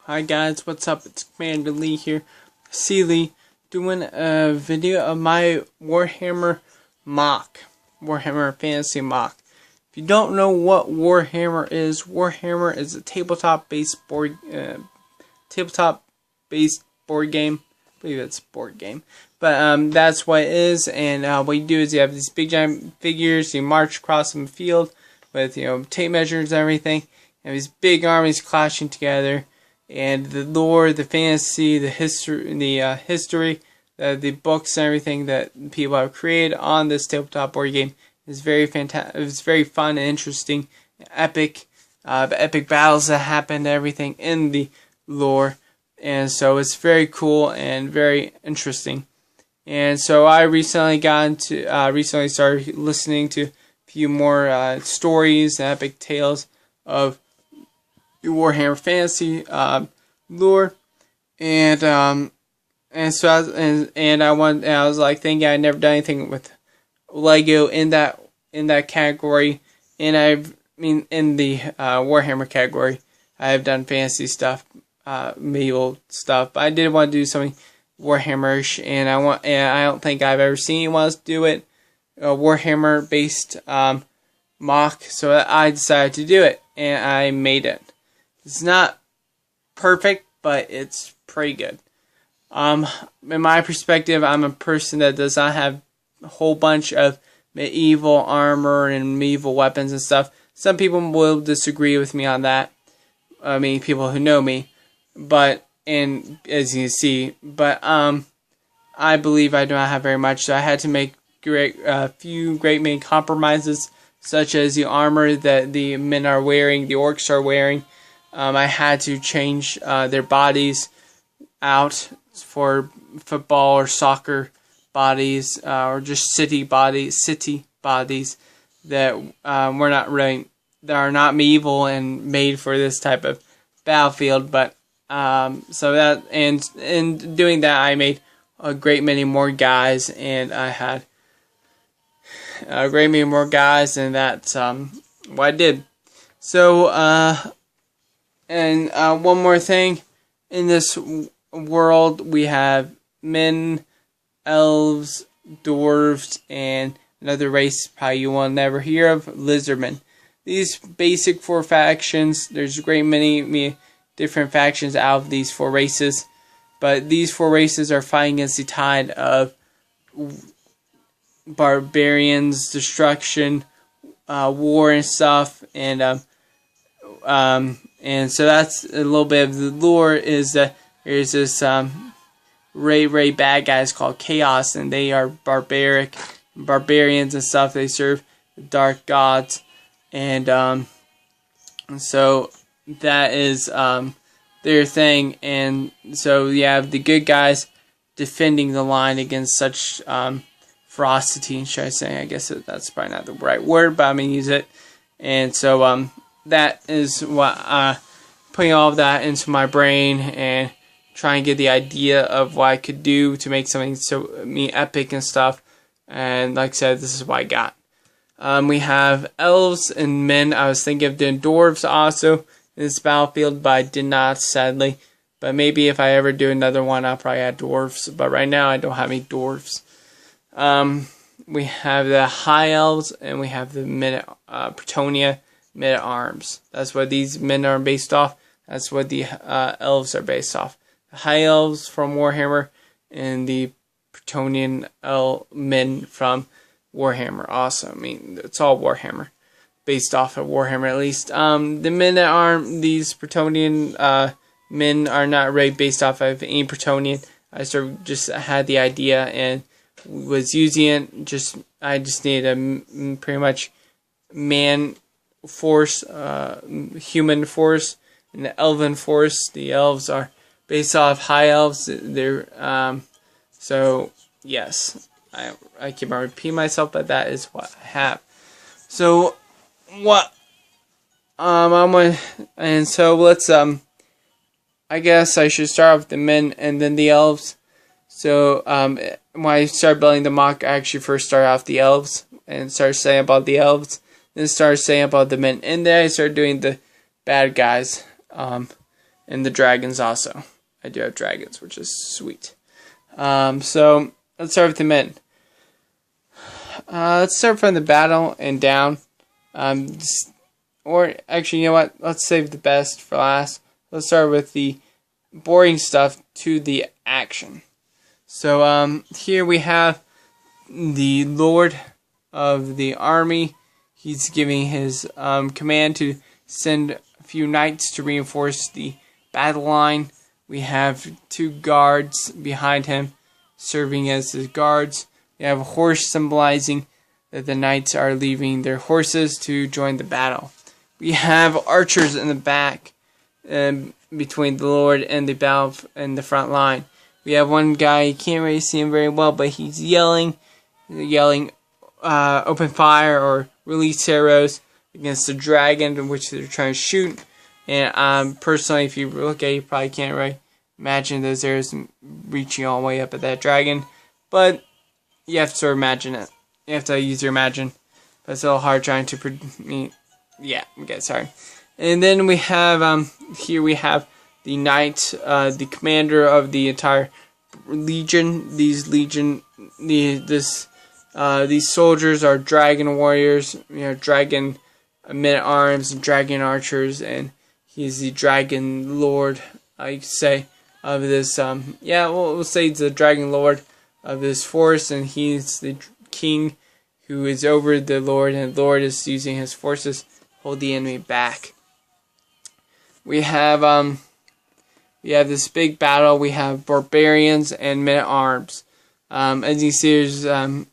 Hi guys, what's up? It's Commander Lee here, Lee, doing a video of my Warhammer Fantasy mock. If you don't know what Warhammer is a tabletop-based board game. I believe it's a board game, but that's what it is. And what you do is you have these big giant figures. You march across the field with tape measures and everything, and these big armies clashing together. And the lore, the fantasy, the history, the books and everything that people have created on this tabletop board game is very fantastic. It's very fun and interesting, epic, epic battles that happen, everything in the lore, and so it's very cool and very interesting. And so I recently started listening to a few more stories and epic tales of Warhammer Fantasy lore, and I was like thinking I'd never done anything with Lego in that category, and in the Warhammer category I've done fantasy stuff, medieval stuff, but I did want to do something Warhammerish, and I don't think I've ever seen anyone else do it, Warhammer based mock, so I decided to do it, and I made it. It's not perfect, but it's pretty good. In my perspective, I'm a person that does not have a whole bunch of medieval armor and medieval weapons and stuff. Some people will disagree with me on that. I mean, people who know me, but as you can see, but I believe I do not have very much, so I had to make a few great many compromises, such as the armor that the men are wearing, the orcs are wearing. I had to change their bodies out for football or soccer bodies, or just city bodies that that are not medieval and made for this type of battlefield. But so that, and in doing that, I made a great many more guys, and I had a great many more guys, and that's what I did. So and one more thing, in this world we have men, elves, dwarves, and another race probably you will never hear of, lizardmen. These basic four factions, there's a great many different factions out of these four races, but these four races are fighting against the tide of barbarians, destruction, war and stuff, and so that's a little bit of the lore, is that there's this Ray bad guys called Chaos, and they are barbarians and stuff. They serve the dark gods, and so that is their thing. And so you have the good guys defending the line against such ferocity, should I say? I guess that's probably not the right word, but I'm gonna use it. And so that is what putting all of that into my brain and trying to get the idea of what I could do to make something so epic and stuff. And like I said, this is what I got. We have elves and men. I was thinking of doing dwarves also in this battlefield, but I did not, sadly. But maybe if I ever do another one, I'll probably add dwarves. But right now, I don't have any dwarves. We have the high elves, and we have the Bretonia men-at-arms. That's what these men are based off. That's what the elves are based off. The high elves from Warhammer, and the Bretonian men from Warhammer also. I mean, it's all Warhammer, based off of Warhammer at least. The men-at-arms, these Bretonian men are not really based off of any Bretonian. I sort of just had the idea and was using it. I just needed a pretty much man force, human force, and the elven force. The elves are based off high elves. They're so yes, I keep on repeating myself, but that is what I have. So what and so let's I guess I should start off with the men and then the elves. So when I started building the mock, I actually first started off the elves and started saying about the elves. Then started saying about the men, and then I started doing the bad guys. and the dragons also. I do have dragons, which is sweet. So let's start with the men. Let's start from the battle and down. Or actually, you know what? Let's save the best for last. Let's start with the boring stuff to the action. So here we have the Lord of the army. He's giving his command to send a few knights to reinforce the battle line. We have 2 guards behind him serving as his guards. We have a horse symbolizing that the knights are leaving their horses to join the battle. We have archers in the back between the Lord and the battle and the front line. We have one guy, you can't really see him very well, but he's yelling open fire or release arrows against the dragon in which they're trying to shoot. And personally, if you look at it, you probably can't really imagine those arrows reaching all the way up at that dragon. But you have to sort of imagine it. You have to use your imagine. But it's a little hard trying to yeah, okay, sorry. And then we have, here we have the knight, the commander of the entire legion. These soldiers are dragon warriors, dragon men-at-arms and dragon archers, and he's the dragon lord, I could say, of this, we'll say he's the dragon lord of this force, and he's the king who is over the lord, and the lord is using his forces to hold the enemy back. We have this big battle. We have barbarians and men-at-arms. As you see,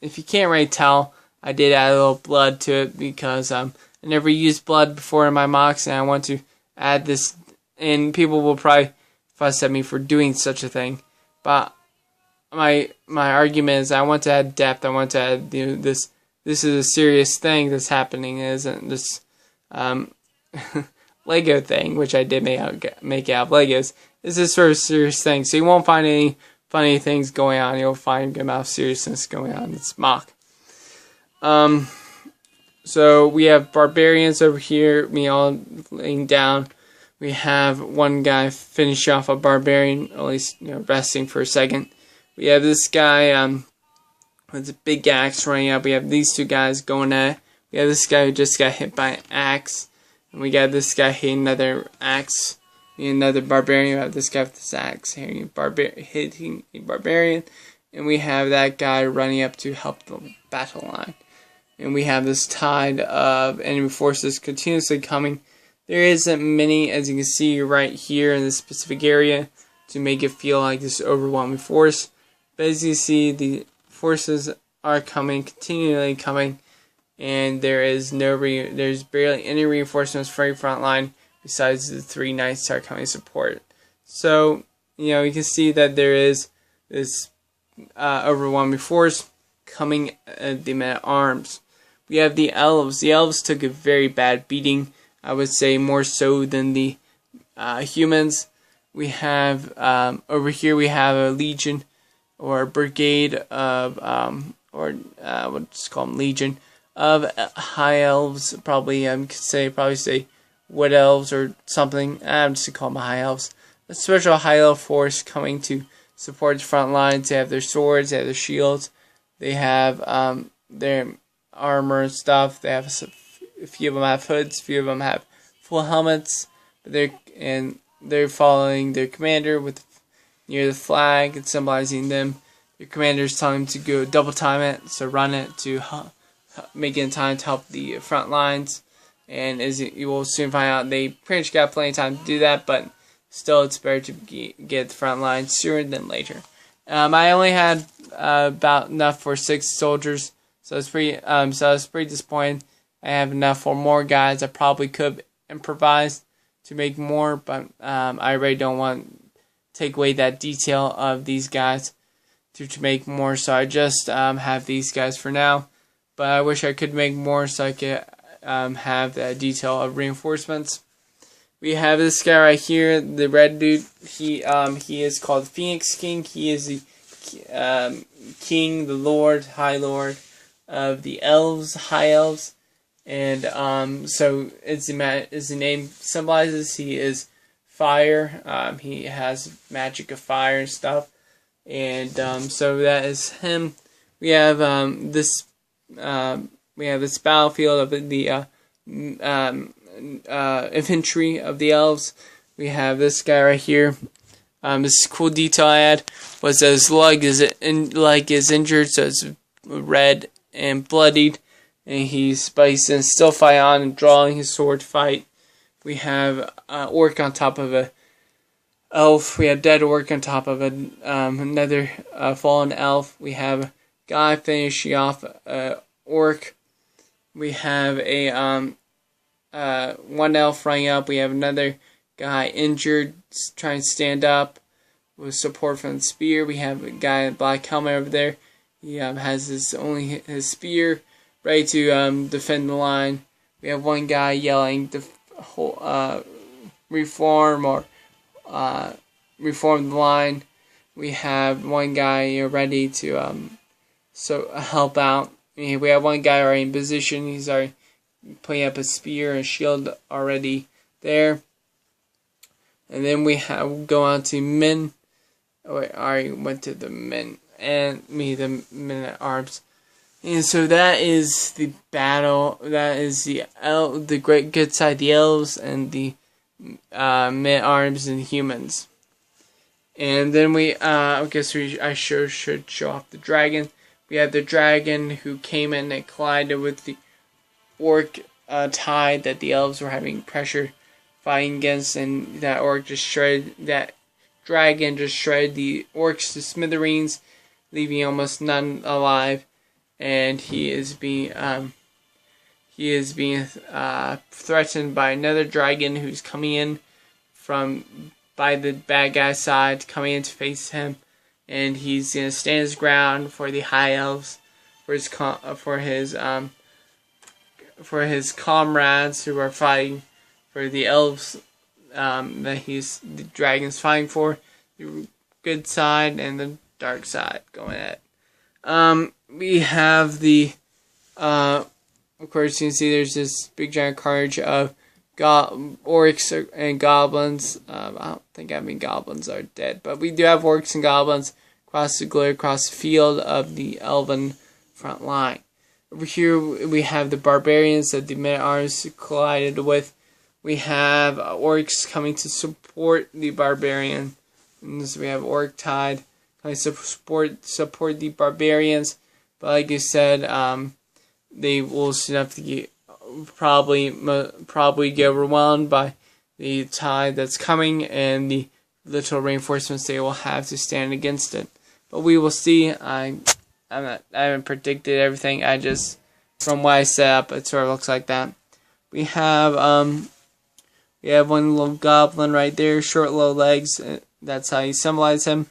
if you can't really tell, I did add a little blood to it because I never used blood before in my mocks, and I want to add this. And people will probably fuss at me for doing such a thing, but my argument is I want to add depth. I want to add this. This is a serious thing that's happening. It isn't this Lego thing, which I did make out of Legos. This is sort of serious thing, so you won't find any funny things going on. You'll find a good amount of seriousness going on. It's mock. So we have barbarians over here, me all laying down. We have one guy finish off a barbarian, at least resting for a second. We have this guy with a big axe running up. We have these 2 guys going at it. We have this guy who just got hit by an axe. And we got this guy hitting another axe. Another barbarian. We have this guy with this axe hitting a barbarian. And we have that guy running up to help the battle line. And we have this tide of enemy forces continuously coming. There isn't many, as you can see right here in this specific area, to make it feel like this overwhelming force. But as you see, the forces are coming, continually coming, and there's barely any reinforcements for the front line besides the 3 knights that are coming to support. So, you can see that there is this overwhelming force coming at the men-at-arms. We have the elves. The elves took a very bad beating, I would say more so than the humans. We have, over here we have a legion, or a brigade of, let's call them legion, of high elves, probably say wood elves or something. I'm just going to call them high elves. A special high elf force coming to support the front lines. They have their swords, they have their shields, they have their armor and stuff. They have a few of them have hoods, a few of them have full helmets, but they're following their commander with near the flag and symbolizing them. Your commander is telling them to go double time it, so run it to make it in time to help the front lines. And as you will soon find out, they pretty much got plenty of time to do that, but still it's better to get the front line sooner than later. I only had about enough for 6 soldiers, so it's pretty. So I was pretty disappointed. I have enough for more guys. I probably could improvise to make more, but I really don't want to take away that detail of these guys to make more. So I just have these guys for now. But I wish I could make more so I could have that detail of reinforcements. We have this guy right here, the red dude. He is called Phoenix King. He is the king, the lord, high lord of the elves, high elves. And so as the name symbolizes, he is fire. He has magic of fire and stuff, and so that is him. We have this battlefield of the infantry of the elves. We have this guy right here. This cool detail I had was that his leg is injured, so it's red and bloodied, and but he's in still fight on and drawing his sword to fight. We have orc on top of a elf. We have dead orc on top of another fallen elf. We have a guy finishing off orc. We have a one elf running up. We have another guy injured, trying to stand up with support from the spear. We have a guy in a black helmet over there. He has his spear ready to defend the line. We have one guy yelling reform the line. We have one guy ready to help out. We have one guy already in position. He's already putting up a spear and shield already there. And then we go on to men. Oh wait, I already went to the men and the men at arms. And so that is the battle. That is the great good side, the elves, and the men at arms and humans. And then I should show off the dragon. We have the dragon who came in and collided with the orc tide that the elves were having pressure fighting against, and that dragon just shredded the orcs to smithereens, leaving almost none alive. And he is being threatened by another dragon who's coming in by the bad guy's side, coming in to face him, and he's gonna stand his ground for the high elves, for his comrades who are fighting for the elves that the dragon's fighting for, the good side and the dark side going at it. We have of course you can see there's this big giant carnage of orcs and goblins. I don't think goblins are dead, but we do have orcs and goblins across the field of the elven front line. Over here we have the barbarians that the men-at-arms collided with. We have orcs coming to support the barbarian. And so we have orc tide coming to support the barbarians. But like I said, they will have to probably get overwhelmed by the tide that's coming and the little reinforcements they will have to stand against it. But we will see. I haven't predicted everything. From what I set up, it sort of looks like that. We have one little goblin right there, short little legs. That's how you symbolize him.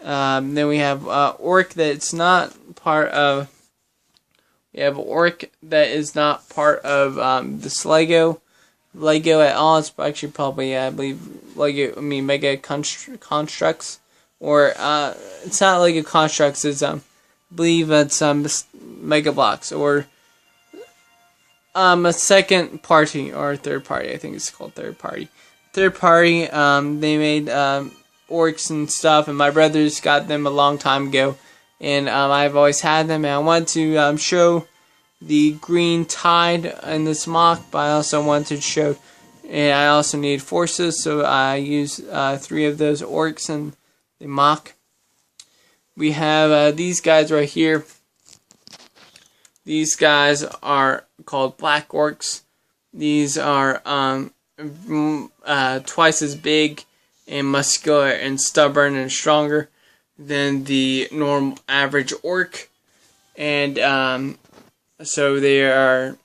Then we have orc that's not part of. We have orc that is not part of this Lego at all. It's actually probably I believe Mega Constructs, or it's not Lego Constructs. It's I believe it's Mega Blocks, or a second party or third party. I think it's called third party. They made orcs and stuff, and my brothers got them a long time ago. And I've always had them, and I wanted to show the green tide in this mock, but I also wanted to show, and I also need forces, so I used 3 of those orcs in the mock. We have these guys right here. These guys are called black orcs. These are twice as big and muscular and stubborn and stronger than the normal average orc, and so they are.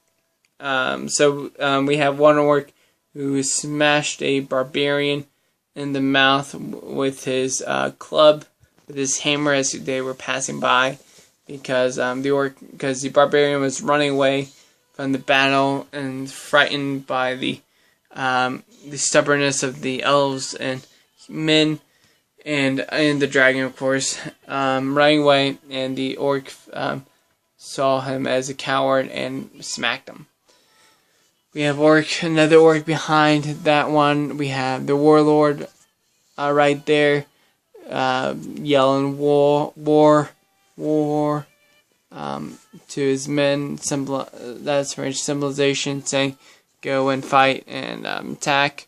We have one orc who smashed a barbarian in the mouth with his club, with his hammer, as they were passing by, because the barbarian was running away from the battle and frightened by the stubbornness of the elves and men. And the dragon, of course, running away, and the orc saw him as a coward and smacked him. We have another orc behind that one. We have the warlord right there, yelling war, to his men. That's French symbolization, saying go and fight and attack.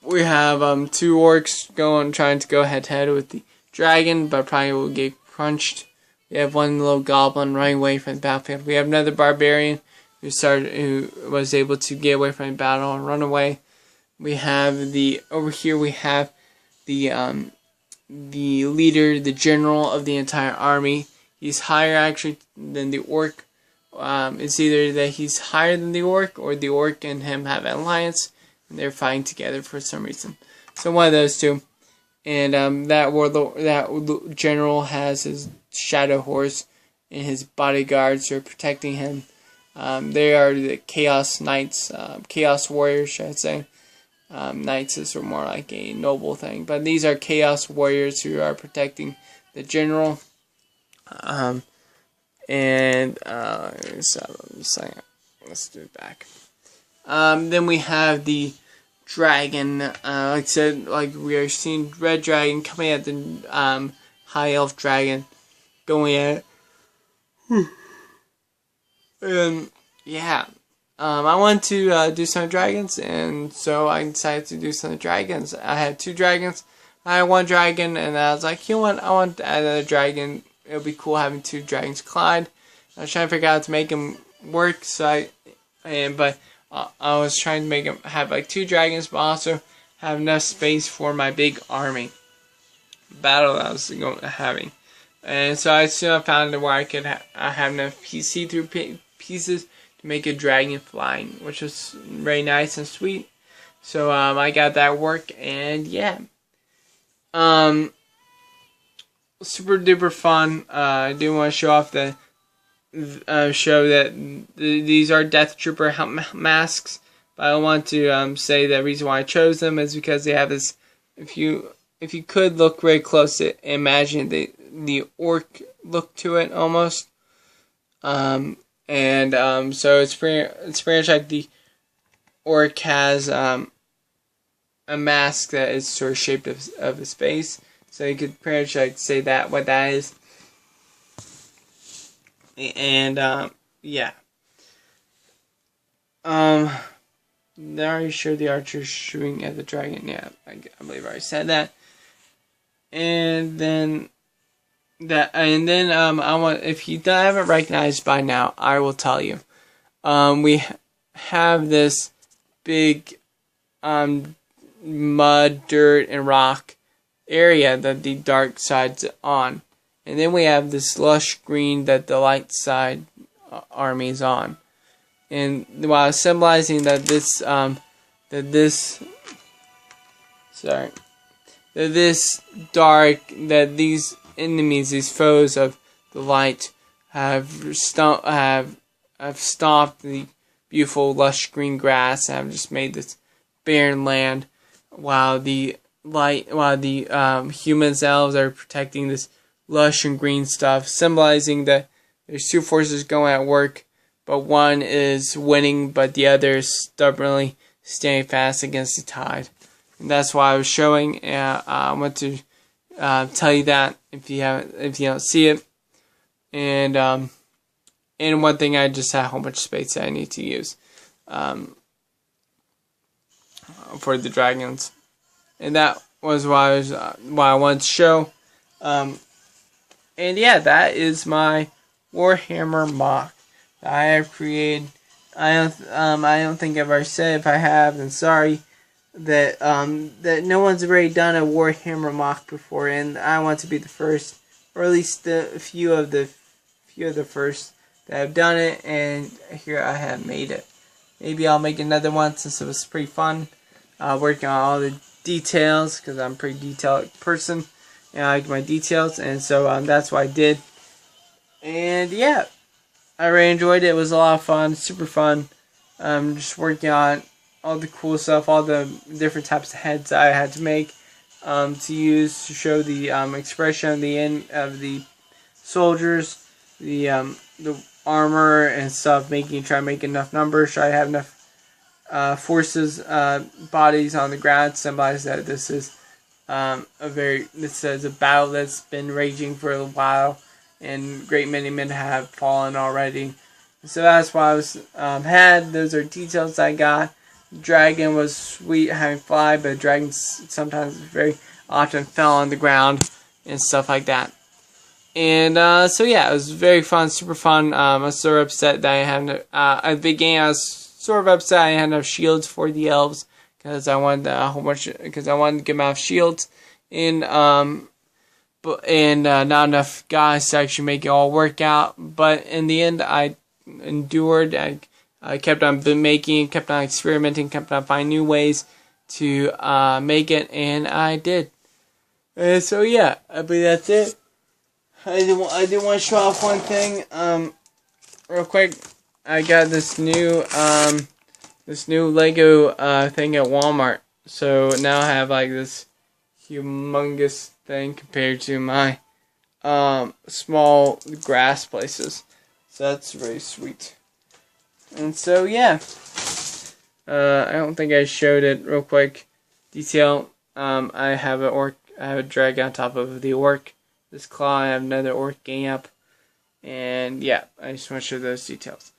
We have 2 orcs trying to go head to head with the dragon, but probably will get crunched. We have 1 little goblin running away from the battlefield. We have another barbarian who was able to get away from the battle and run away. We have over here we have the leader, the general of the entire army. He's higher actually than the orc. It's either that he's higher than the orc, or the orc and him have an alliance, and they're fighting together for some reason. So one of those two. And that general has his shadow horse and his bodyguards are protecting him. They are the Chaos Knights, Chaos Warriors, should I say. Knights is more like a noble thing, but these are Chaos Warriors who are protecting the general. Let's do it back. Then we have the dragon. Like I said, like we are seeing red dragon coming at the high elf dragon, going at it. And yeah, I want to do some dragons, and so I decided to do some dragons. I had 2 dragons. I had 1 dragon, and I was like, you know what? I want to add another dragon. It would be cool having 2 dragons collide. I was trying to figure out how to make them work, but I was trying to make them have like 2 dragons, but also have enough space for my big army battle that I was having. And so I soon found where I could have enough see-through pieces to make a dragon flying, which was very nice and sweet. So I got that work, and yeah, super duper fun. I do want to show off show that these are Death Trooper masks, but I want to say the reason why I chose them is because they have this. If you could look very close, imagine the orc look to it almost. So it's pretty much like the orc has a mask that is sort of shaped of his face. So you could pretty much like say that what that is. And yeah. Are you sure the archer's shooting at the dragon? Yeah, I believe I already said that. And then I want, if you haven't recognized by now, I will tell you. We have this big mud, dirt, and rock area that the dark side's on, and then we have this lush green that the light side army's on. And while symbolizing that these enemies, these foes of the light, have stomped the beautiful lush green grass and have just made this barren land, while the humans, elves, are protecting this lush and green stuff, symbolizing that there's 2 forces going at work, but one is winning, but the other is stubbornly standing fast against the tide. And that's why I was showing. I want to tell you that if you don't see it. And one thing, I just had a whole bunch of space that I need to use for the dragons, and that was why I wanted to show. And yeah, that is my Warhammer mock that I have created. I don't think I've ever said. If I have, then sorry. That no one's already done a Warhammer mock before, and I want to be the first, or at least a few of the first that have done it. And here I have made it. Maybe I'll make another one since it was pretty fun. Working on all the details, because I'm a pretty detailed person and I like my details, and so that's what I did. And yeah, I really enjoyed it. It was a lot of fun, super fun. Just working on all the cool stuff, all the different types of heads I had to make to use to show the expression of the soldiers, all armor and stuff, try to make enough numbers, try to have enough forces, bodies on the ground, symbolize that this is this is a battle that's been raging for a while, and a great many men have fallen already. So that's why I was those are details I got. Dragon was sweet having fly, but dragons sometimes very often fell on the ground and stuff like that. And so yeah, it was very fun, super fun. I was sort of upset that I hadn't at the beginning. I was sort of upset I hadn't enough shields for the elves, because I wanted I wanted to get them out of shields, and not enough guys to actually make it all work out. But in the end, I endured. I kept on making, kept on experimenting, kept on finding new ways to make it, and I did. And so yeah, I believe that's it. I did want to show off one thing real quick. I got this new Lego thing at Walmart. So now I have like this humongous thing compared to my small grass places. So that's very sweet. And so yeah, I don't think I showed it real quick. Detail. I have a dragon on top of the orc. This claw, I have another orc gang up. And yeah, I just want to show those details.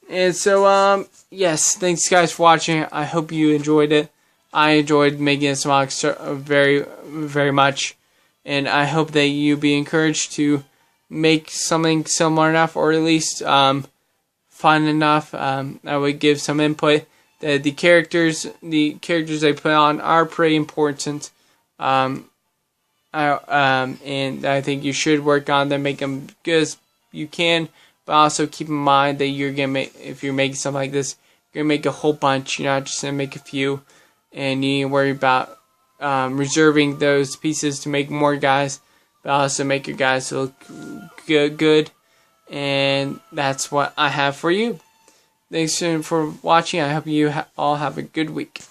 And so, yes, thanks guys for watching. I hope you enjoyed it. I enjoyed making this vlog very, very much. And I hope that you be encouraged to make something similar enough, or at least fun enough. I would give some input that the characters they put on are pretty important. And I think you should work on them, make them good as you can, but also keep in mind that if you're making something like this, you're gonna make a whole bunch. You're not just gonna make a few, and you need to worry about reserving those pieces to make more guys, but also make your guys look good. And that's what I have for you. Thanks for watching. I hope you all have a good week.